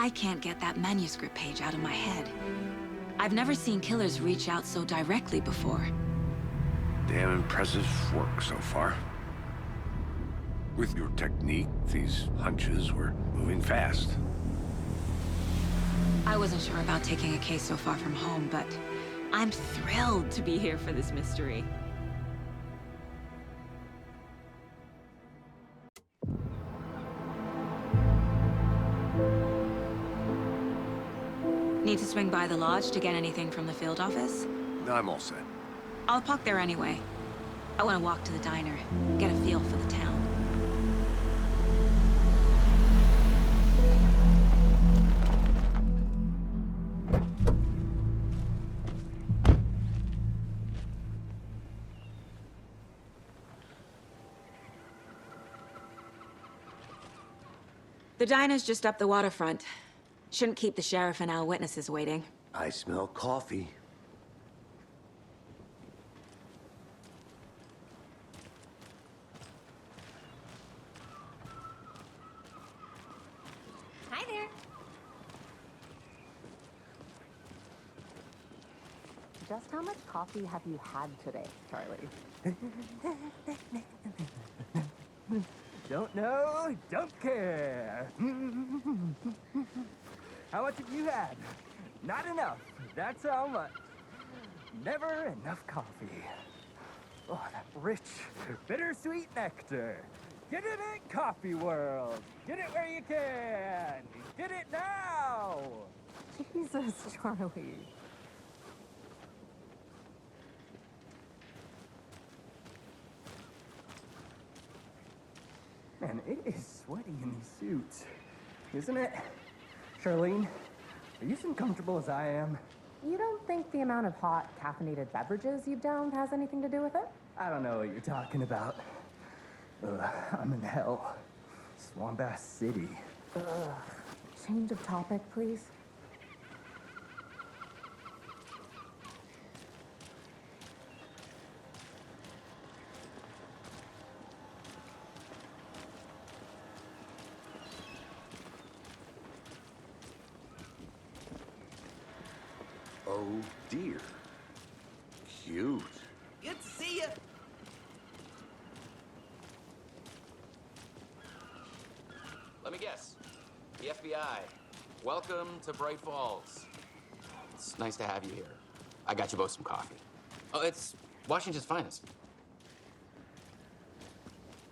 I can't get that manuscript page out of my head. I've never seen killers reach out so directly before. Damn impressive work so far. With your technique, these hunches were moving fast. I wasn't sure about taking a case so far from home, but I'm thrilled to be here for this mystery. Need to swing by the lodge to get anything from the field office? I'm all set. I'll park there anyway. I want to walk to the diner, get a feel for the town. The diner's just up the waterfront. Shouldn't keep the sheriff and our witnesses waiting. I smell coffee. Hi there. Just how much coffee have you had today, Charlie? Don't know, don't care. How much have you had? Not enough. That's how much. Never enough coffee. Oh, that rich, bittersweet nectar. Get it in Coffee World. Get it where you can. Get it now. Jesus, Charlie. Man, it is sweaty in these suits, isn't it? Charlene, are you as uncomfortable as I am? You don't think the amount of hot, caffeinated beverages you've downed has anything to do with it? I don't know what you're talking about. I'm in hell. Swamp-ass city. Change of topic, please. Oh dear. Cute. Good to see you. Let me guess. The FBI. Welcome to Bright Falls. It's nice to have you here. I got you both some coffee. Oh, it's Washington's finest.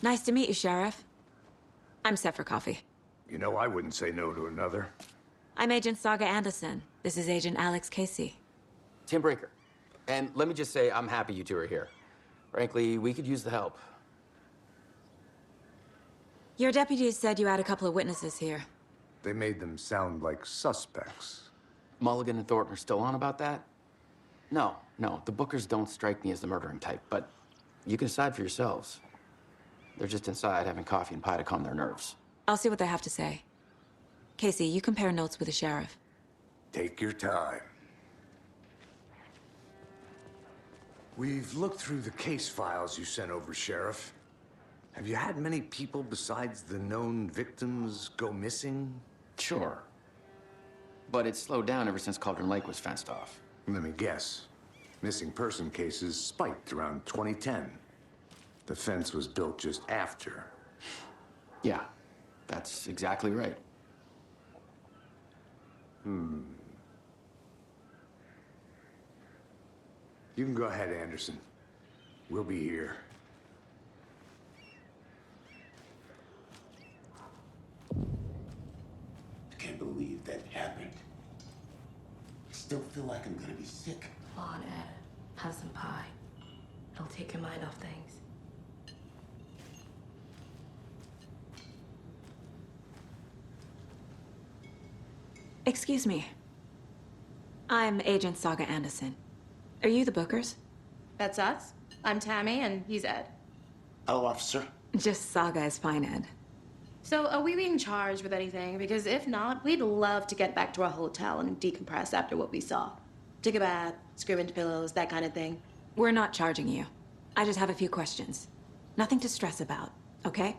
Nice to meet you, Sheriff. I'm set for coffee. You know, I wouldn't say no to another. I'm Agent Saga Anderson. This is Agent Alex Casey. Tim Breaker. And let me just say, I'm happy you two are here. Frankly, we could use the help. Your deputies said you had a couple of witnesses here. They made them sound like suspects. Mulligan and Thornton are still on about that? No, the Bookers don't strike me as the murdering type, but you can decide for yourselves. They're just inside having coffee and pie to calm their nerves. I'll see what they have to say. Casey, you compare notes with the sheriff. Take your time. We've looked through the case files you sent over, Sheriff. Have you had many people besides the known victims go missing? Sure. But it's slowed down ever since Cauldron Lake was fenced off. Let me guess. Missing person cases spiked around 2010. The fence was built just after. Yeah, that's exactly right. You can go ahead, Anderson. We'll be here. I can't believe that happened. I still feel like I'm gonna be sick. Come on, Ed. Have some pie. It'll take your mind off things. Excuse me. I'm Agent Saga Anderson. Are you the Bookers? That's us. I'm Tammy, and he's Ed. Hello, officer. Just Saga is fine, Ed. So, are we being charged with anything? Because if not, we'd love to get back to our hotel and decompress after what we saw. Take a bath, scream into pillows, that kind of thing. We're not charging you. I just have a few questions. Nothing to stress about, okay?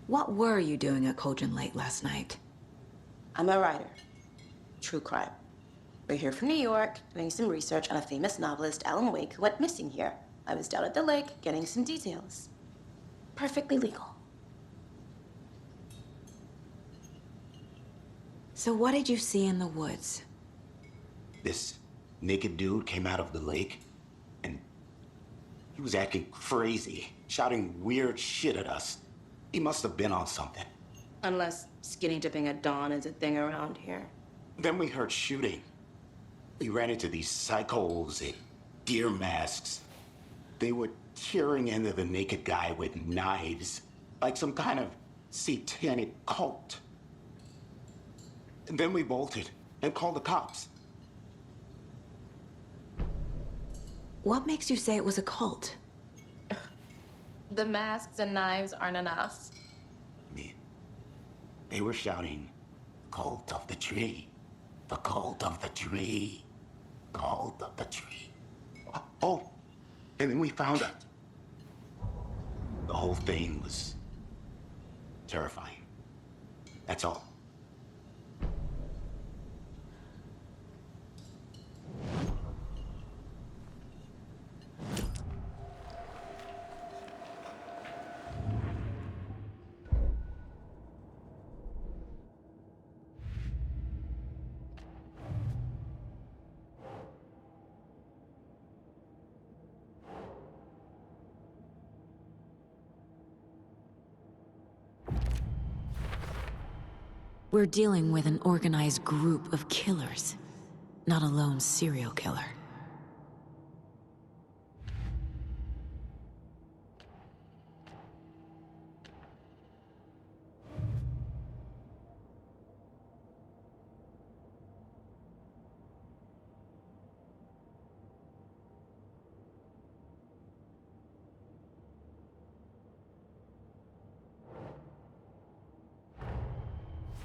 What were you doing at Cauldron Lake last night? I'm a writer. True crime. We're here from New York, doing some research on a famous novelist, Alan Wake, who went missing here. I was down at the lake, getting some details. Perfectly legal. So what did you see in the woods? This naked dude came out of the lake, and he was acting crazy, shouting weird shit at us. He must have been on something. Unless skinny dipping at dawn is a thing around here. Then we heard shooting. We ran into these psychos in deer masks. They were tearing into the naked guy with knives, like some kind of satanic cult. And then we bolted and called the cops. What makes you say it was a cult? The masks and knives aren't enough. I mean, they were shouting, "Cult of the tree, the cult of the tree, cult of the tree." Oh, and then we found it. The whole thing was terrifying. That's all. We're dealing with an organized group of killers, not a lone serial killer.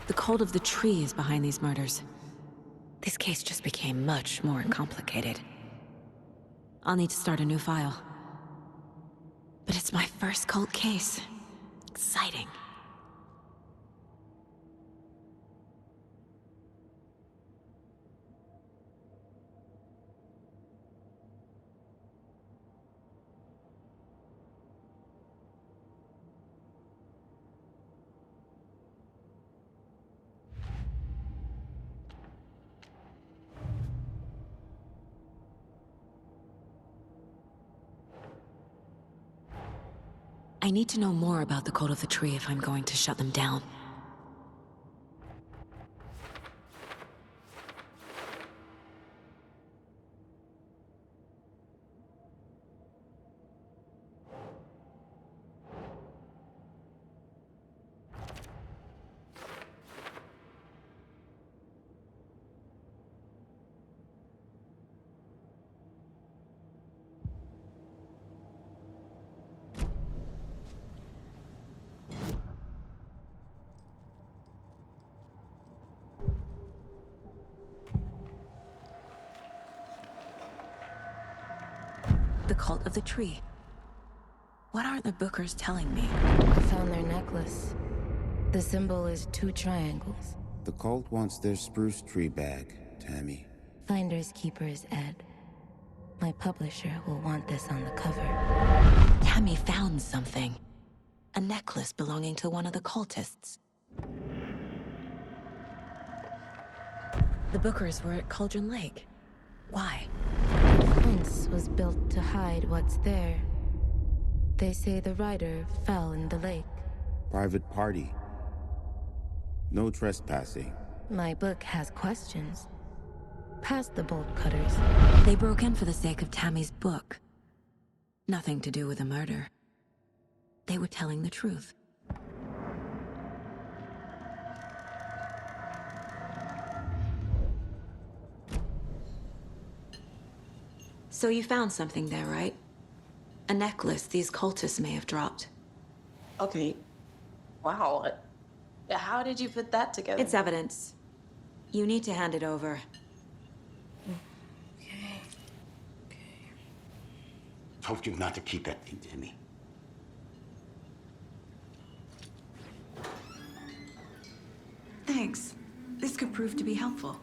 The cult of the tree is behind these murders. This case just became much more complicated. I'll need to start a new file. But it's my first cult case. Exciting. I need to know more about the cult of the tree if I'm going to shut them down. The cult of the tree. What aren't the Bookers telling me? I found their necklace. The symbol is 2 triangles. The cult wants their spruce tree back, Tammy. Finders keepers, Ed. My publisher will want this on the cover. Tammy found something. A necklace belonging to one of the cultists. The Bookers were at Cauldron Lake. Why? The fence was built to hide what's there. They say the rider fell in the lake. Private party. No trespassing. My book has questions. Past the bolt cutters. They broke in for the sake of Tammy's book. Nothing to do with the murder. They were telling the truth. So you found something there, right? A necklace these cultists may have dropped. Okay. Wow. How did you put that together? It's evidence. You need to hand it over. Told you not to keep that thing to me. Thanks. This could prove to be helpful.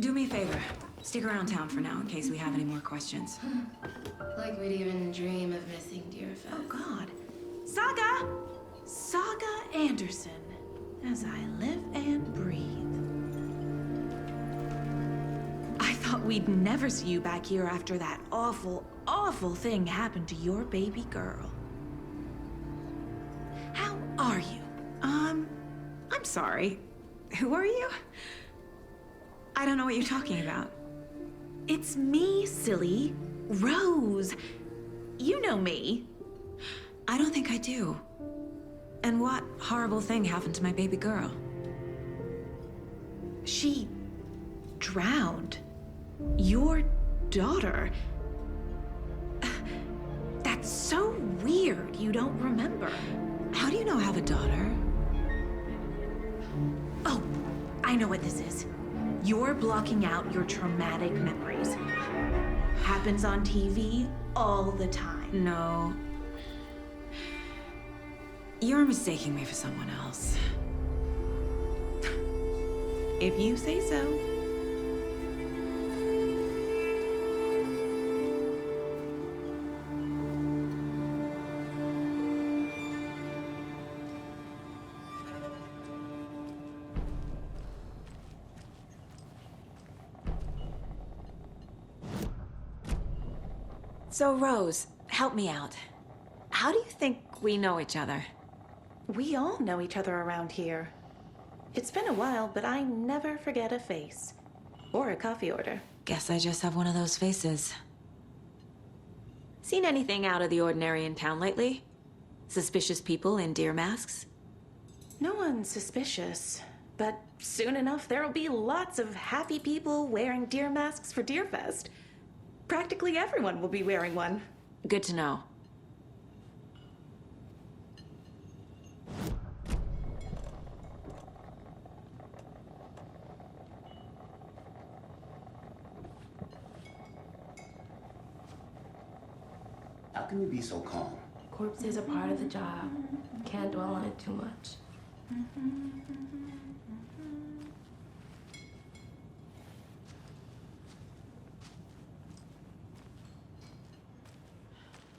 Do me a favor. Stick around town for now in case we have any more questions. Like we'd even dream of missing Deerfest. Oh, God. Saga! Saga Anderson. As I live and breathe. I thought we'd never see you back here after that awful, awful thing happened to your baby girl. How are you? I'm sorry. Who are you? I don't know what you're talking about. It's me, silly. Rose. You know me. I don't think I do. And what horrible thing happened to my baby girl? She drowned. Your daughter. That's so weird you don't remember. How do you know I have a daughter? Oh, I know what this is. You're blocking out your traumatic memories. Happens on TV all the time. No. You're mistaking me for someone else. If you say so. So, Rose, help me out. How do you think we know each other? We all know each other around here. It's been a while, but I never forget a face. Or a coffee order. Guess I just have one of those faces. Seen anything out of the ordinary in town lately? Suspicious people in deer masks? No one's suspicious. But soon enough, there'll be lots of happy people wearing deer masks for Deerfest. Practically everyone will be wearing one. Good to know. How can you be so calm? Corpses are part of the job. Can't dwell on it too much.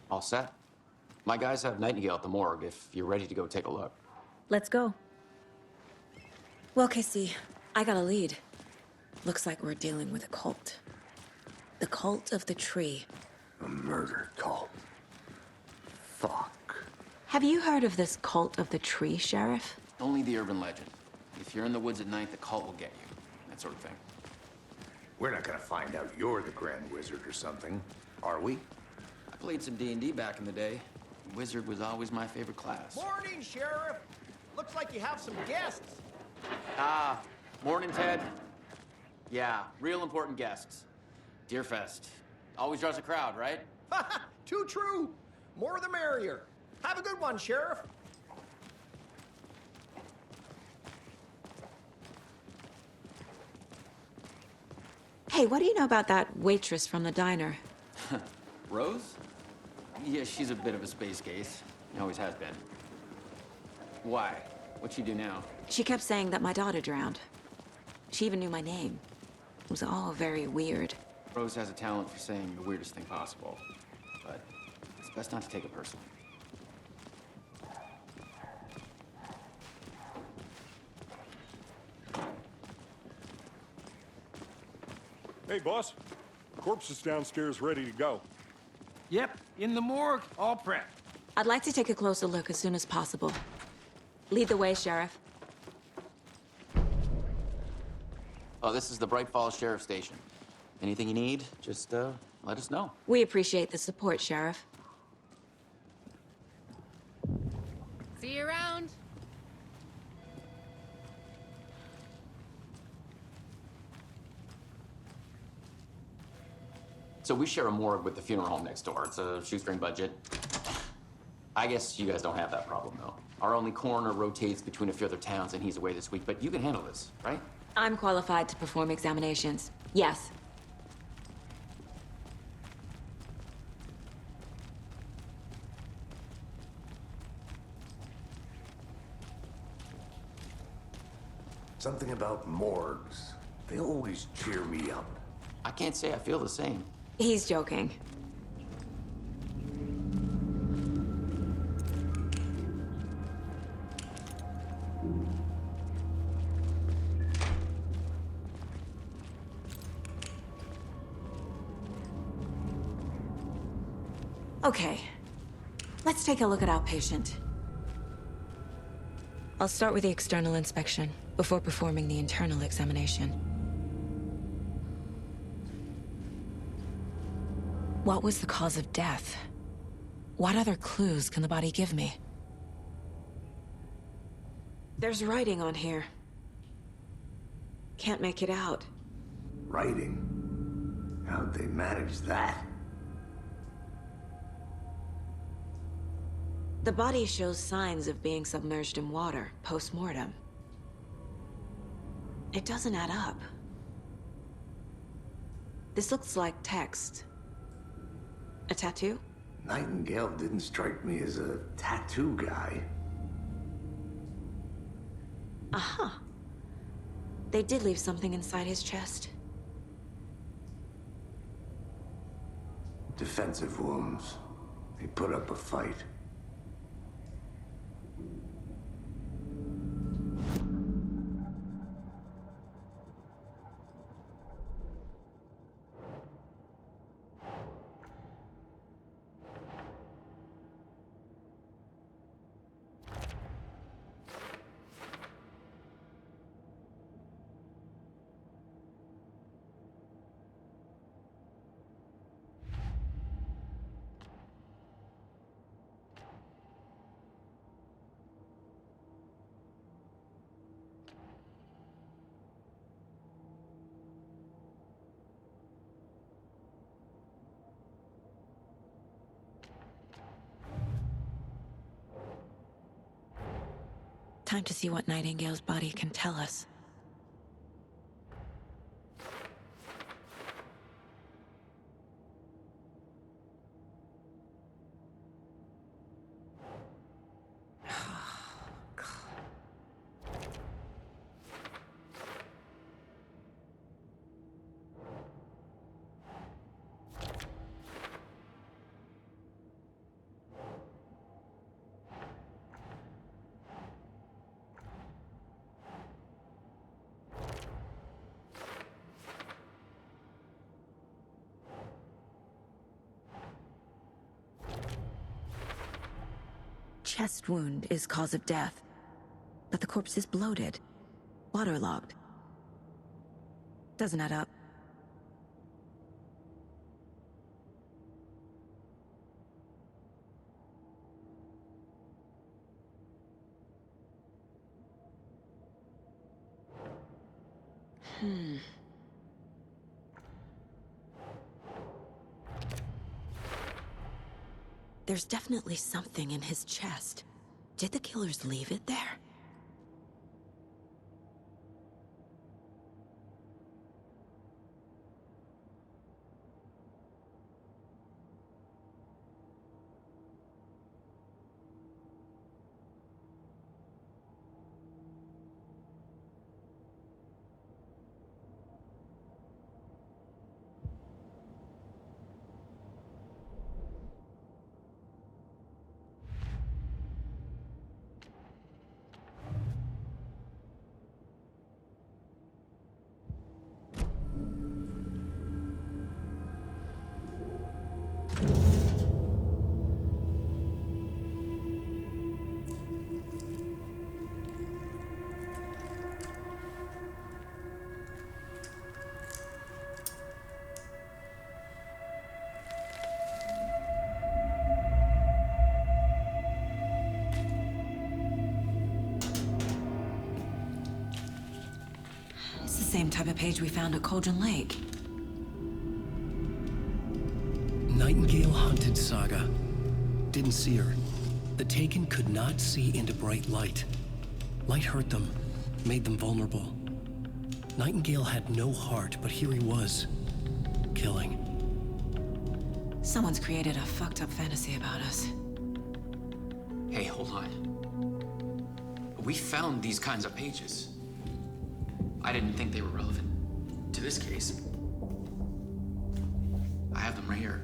All set. My guys have Nightingale at the morgue if you're ready to go take a look. Let's go. Well, Casey, I got a lead. Looks like we're dealing with a cult. The cult of the tree. A murder cult. Fuck. Have you heard of this cult of the tree, Sheriff? Only the urban legend. If you're in the woods at night, the cult will get you. That sort of thing. We're not gonna find out you're the Grand Wizard or something, are we? I played some D&D back in the day. Wizard was always my favorite class. Morning, Sheriff. Looks like you have some guests. Morning, Ted. Yeah, real important guests. Deerfest. Always draws a crowd, right? Too true. More the merrier. Have a good one, Sheriff. Hey, what do you know about that waitress from the diner? Rose? Yeah, she's a bit of a space case. Always has been. Why? What'd she do now? She kept saying that my daughter drowned. She even knew my name. It was all very weird. Rose has a talent for saying the weirdest thing possible. But it's best not to take it personally. Hey, boss. Corpse is downstairs ready to go. Yep, in the morgue, all prepped. I'd like to take a closer look as soon as possible. Lead the way, Sheriff. Oh, this is the Bright Falls Sheriff Station. Anything you need, just let us know. We appreciate the support, Sheriff. See you around. So we share a morgue with the funeral home next door. It's a shoestring budget. I guess you guys don't have that problem, though. Our only coroner rotates between a few other towns, and he's away this week, but you can handle this, right? I'm qualified to perform examinations. Yes. Something about morgues. They always cheer me up. I can't say I feel the same. He's joking. Okay, let's take a look at our patient. I'll start with the external inspection before performing the internal examination. What was the cause of death? What other clues can the body give me? There's writing on here. Can't make it out. Writing? How'd they manage that? The body shows signs of being submerged in water post-mortem. It doesn't add up. This looks like text. A tattoo? Nightingale didn't strike me as a tattoo guy. Uh-huh. They did leave something inside his chest. Defensive wounds. He put up a fight. Time to see what Nightingale's body can tell us. Chest wound is cause of death, but the corpse is bloated, waterlogged. Doesn't add up. There's definitely something in his chest. Did the killers leave it there? It's the same type of page we found at Cauldron Lake. Nightingale hunted Saga. Didn't see her. The Taken could not see into bright light. Light hurt them, made them vulnerable. Nightingale had no heart, but here he was, killing. Someone's created a fucked up fantasy about us. Hey, hold on. We found these kinds of pages. I didn't think they were relevant to this case. I have them right here.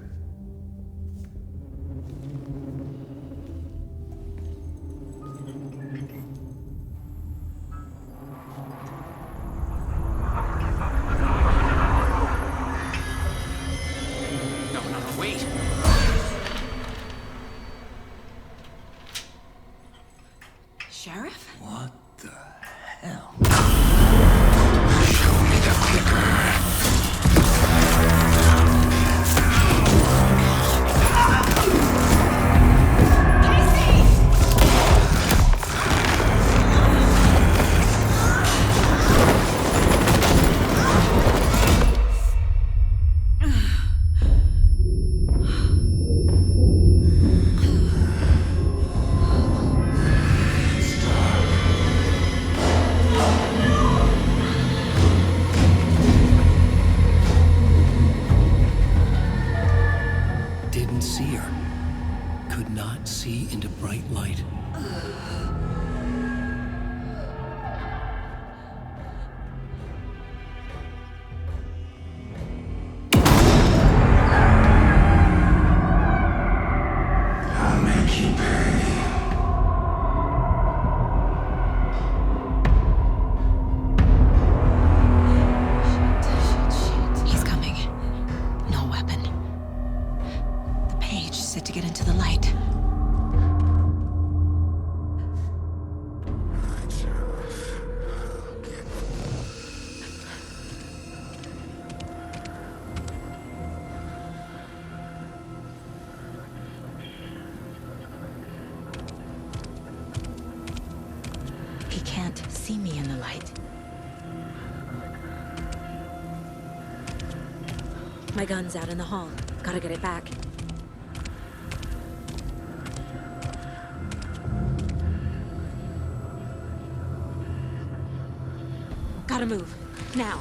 No, wait. Sheriff? What the hell? Show me the clicker. Didn't see her. Could not see into bright light. I'll make you pay. He's coming. No weapon. The page set to get into the light. He can't see me in the light. My gun's out in the hall. Gotta get it back. Gotta move. Now.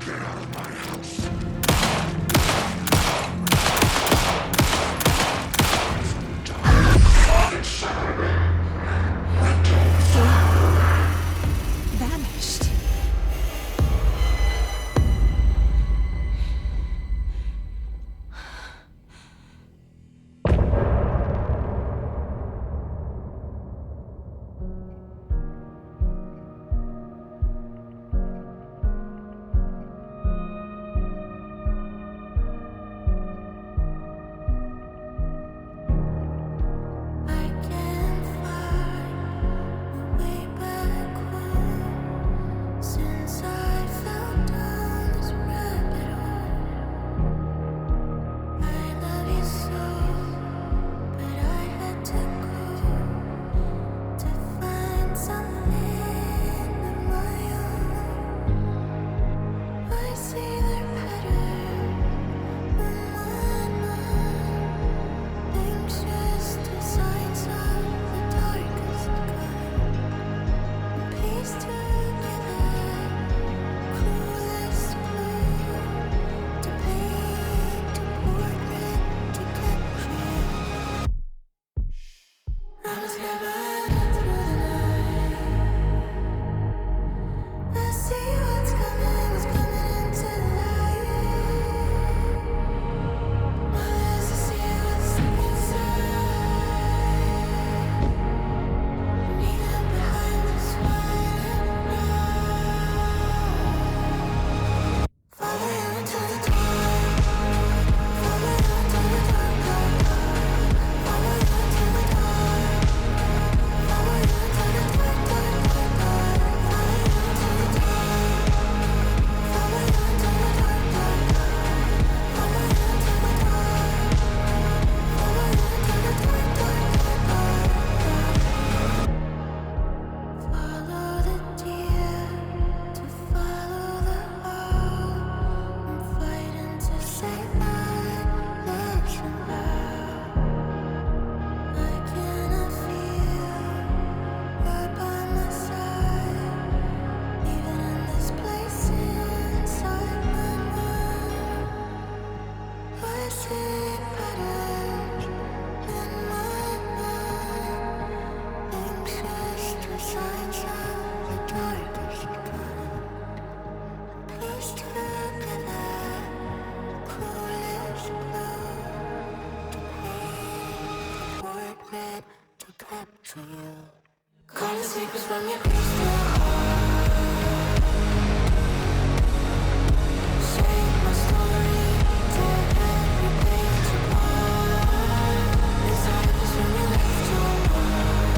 Get out of my house. Vanished. secrets from your crystal heart. Shape my story, tear every page apart. Inside is when you left your mark.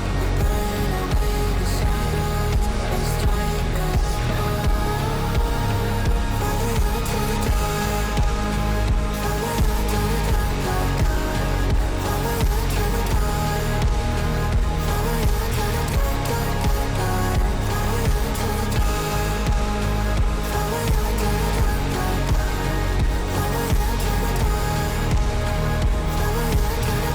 We burn away the shadows and strike a spark. Follow you to the dark. Follow you to the dark, dark, dark. Follow you to the dark. Follow you to the dark, dark, dark, dark. Follow you to the dark. Follow you to the dark, dark, dark. Follow you to the dark. Follow you to the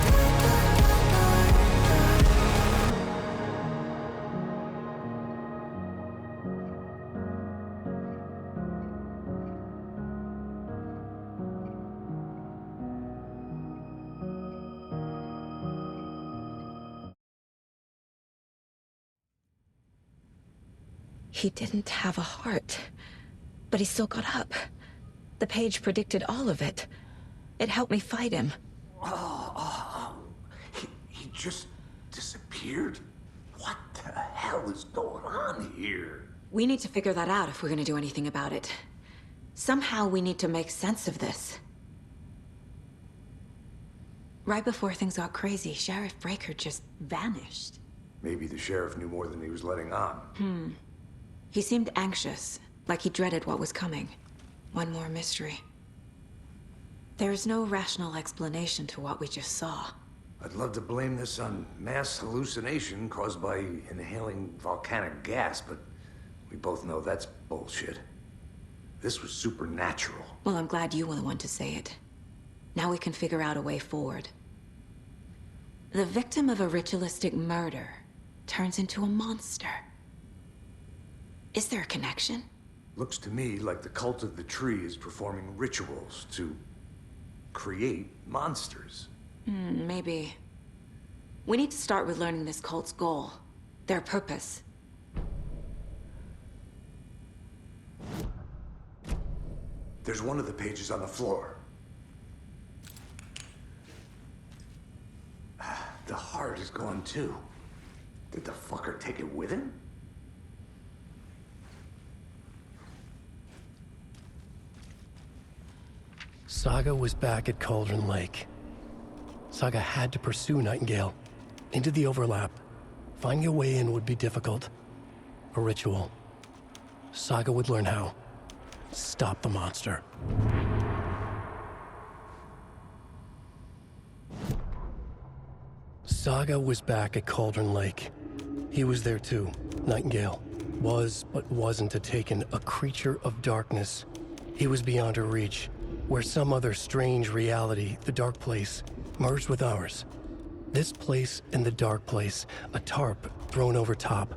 dark, He didn't have a heart, but he still got up. The page predicted all of it. It helped me fight him. He just disappeared? What the hell is going on here? We need to figure that out if we're gonna do anything about it. Somehow we need to make sense of this. Right before things got crazy, Sheriff Breaker just vanished. Maybe the sheriff knew more than he was letting on. He seemed anxious, like he dreaded what was coming. One more mystery. There's no rational explanation to what we just saw. I'd love to blame this on mass hallucination caused by inhaling volcanic gas, but we both know that's bullshit. This was supernatural. Well, I'm glad you were the one to say it. Now we can figure out a way forward. The victim of a ritualistic murder turns into a monster. Is there a connection? Looks to me like the cult of the tree is performing rituals to create monsters. Maybe. We need to start with learning this cult's goal, their purpose. There's one of the pages on the floor. The heart is gone too. Did the fucker take it with him? Saga was back at Cauldron Lake. Saga had to pursue Nightingale into the overlap. Finding a way in would be difficult. A ritual. Saga would learn how. Stop the monster. Saga was back at Cauldron Lake. He was there too. Nightingale was, but wasn't a Taken, a creature of darkness. He was beyond her reach, where some other strange reality, the dark place, merged with ours. This place and the dark place, a tarp thrown over top,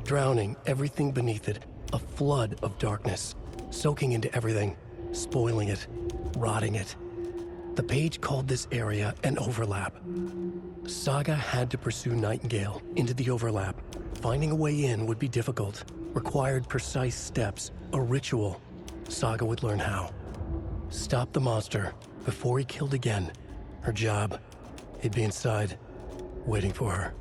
drowning everything beneath it, a flood of darkness, soaking into everything, spoiling it, rotting it. The page called this area an overlap. Saga had to pursue Nightingale into the overlap. Finding a way in would be difficult, required precise steps, a ritual. Saga would learn how. Stop the monster before he killed again. Her job, he'd be inside, waiting for her.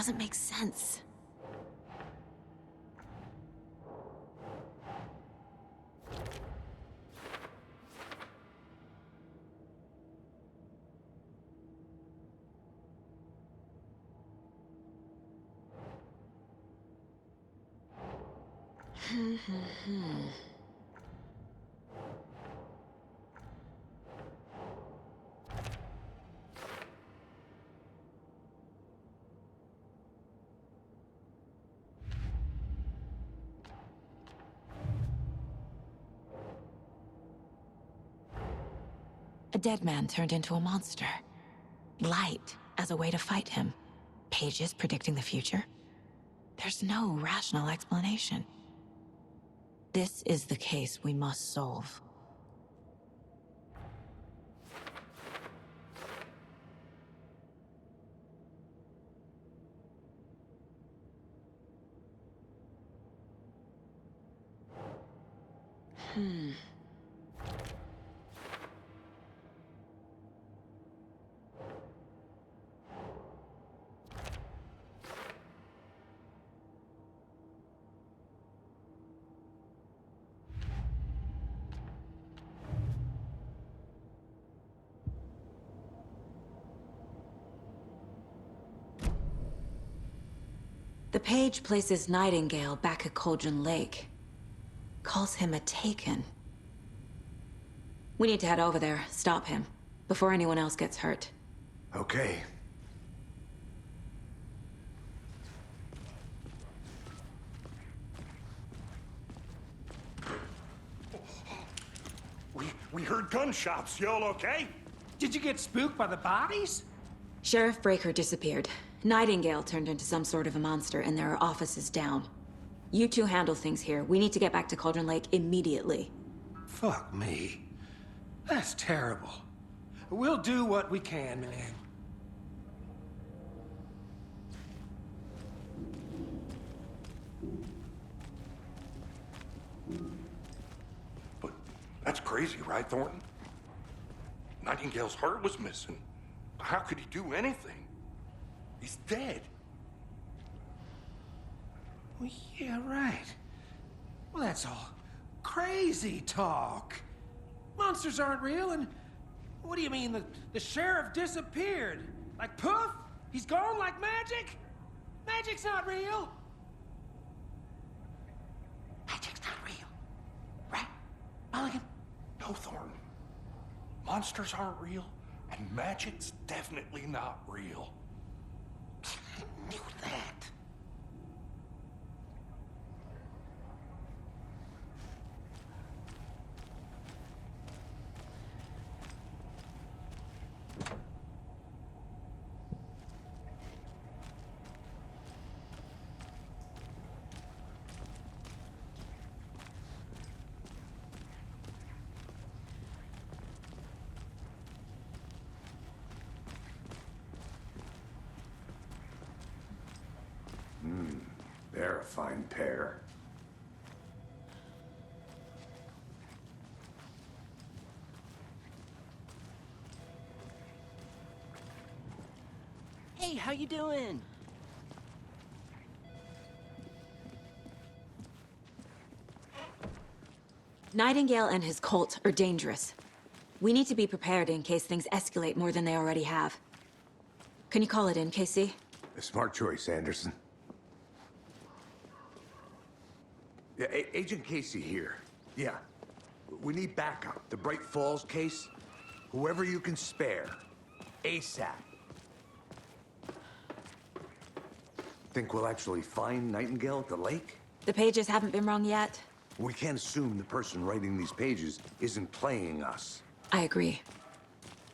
doesn't make sense. A dead man turned into a monster. Light as a way to fight him. Pages predicting the future? There's no rational explanation. This is the case we must solve. The page places Nightingale back at Cauldron Lake. Calls him a Taken. We need to head over there, stop him, before anyone else gets hurt. Okay. We heard gunshots. Y'all okay? Did you get spooked by the bodies? Sheriff Breaker disappeared. Nightingale turned into some sort of a monster, and there are offices down. You two handle things here. We need to get back to Cauldron Lake immediately. Fuck me. That's terrible. We'll do what we can, man. But that's crazy, right, Thornton? Nightingale's heart was missing. How could he do anything? He's dead. Well, yeah, right. Well, that's all crazy talk. Monsters aren't real, and what do you mean the sheriff disappeared? Like poof? He's gone like magic? Magic's not real. Magic's not real. Right, Mulligan? No, Thornton. Monsters aren't real, and magic's definitely not real. I knew that. They're a fine pair. Hey, how you doing? Nightingale and his cult are dangerous. We need to be prepared in case things escalate more than they already have. Can you call it in, KC? A smart choice, Anderson. Yeah, Agent Casey here. Yeah. We need backup. The Bright Falls case. Whoever you can spare. ASAP. Think we'll actually find Nightingale at the lake? The pages haven't been wrong yet. We can't assume the person writing these pages isn't playing us. I agree.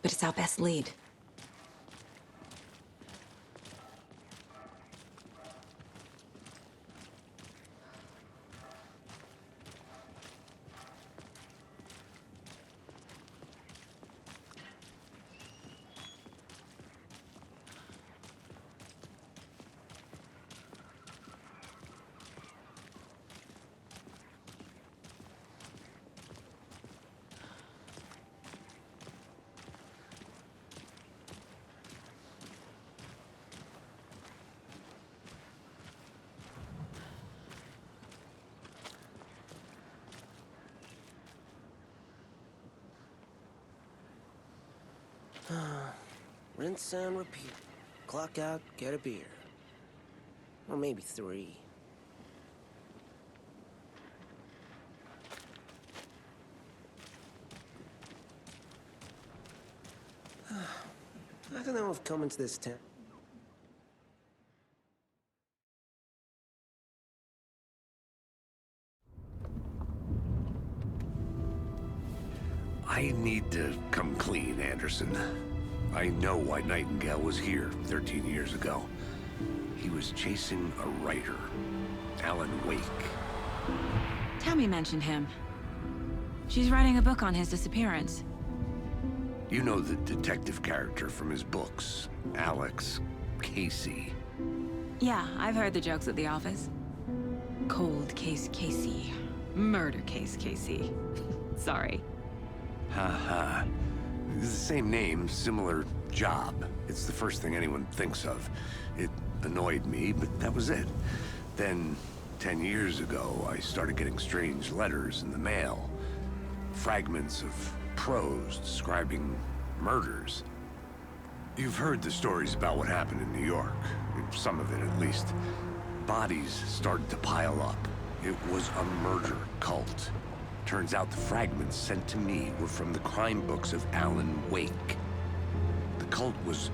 But it's our best lead. Rinse and repeat. Clock out, get a beer. Or maybe 3. I don't know if coming to this town... I need to come clean, Anderson. I know why Nightingale was here 13 years ago. He was chasing a writer, Alan Wake. Tammy mentioned him. She's writing a book on his disappearance. You know the detective character from his books, Alex Casey. Yeah, I've heard the jokes at the office. Cold case Casey. Murder case Casey. Sorry. Ha. It's the same name, similar job. It's the first thing anyone thinks of. It annoyed me, but that was it. Then, 10 years ago, I started getting strange letters in the mail. Fragments of prose describing murders. You've heard the stories about what happened in New York. Some of it, at least. Bodies started to pile up. It was a murder cult. Turns out the fragments sent to me were from the crime books of Alan Wake. The cult was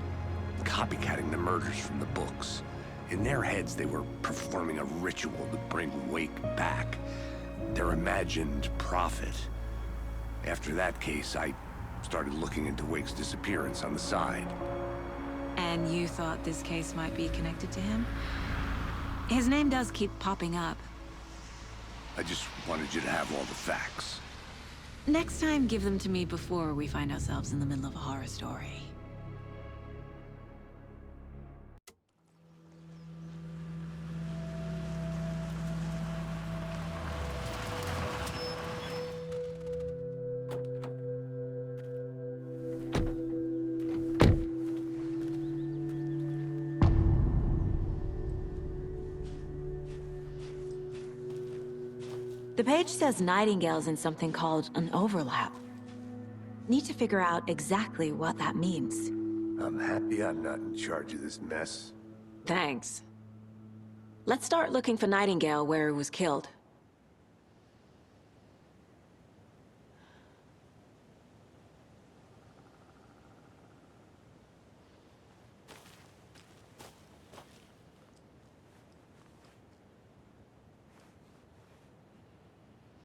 copycatting the murders from the books. In their heads, they were performing a ritual to bring Wake back. Their imagined prophet. After that case, I started looking into Wake's disappearance on the side. And you thought this case might be connected to him? His name does keep popping up. I just wanted you to have all the facts. Next time, give them to me before we find ourselves in the middle of a horror story. The page says Nightingale's in something called an overlap. Need to figure out exactly what that means. I'm happy I'm not in charge of this mess. Thanks. Let's start looking for Nightingale where he was killed.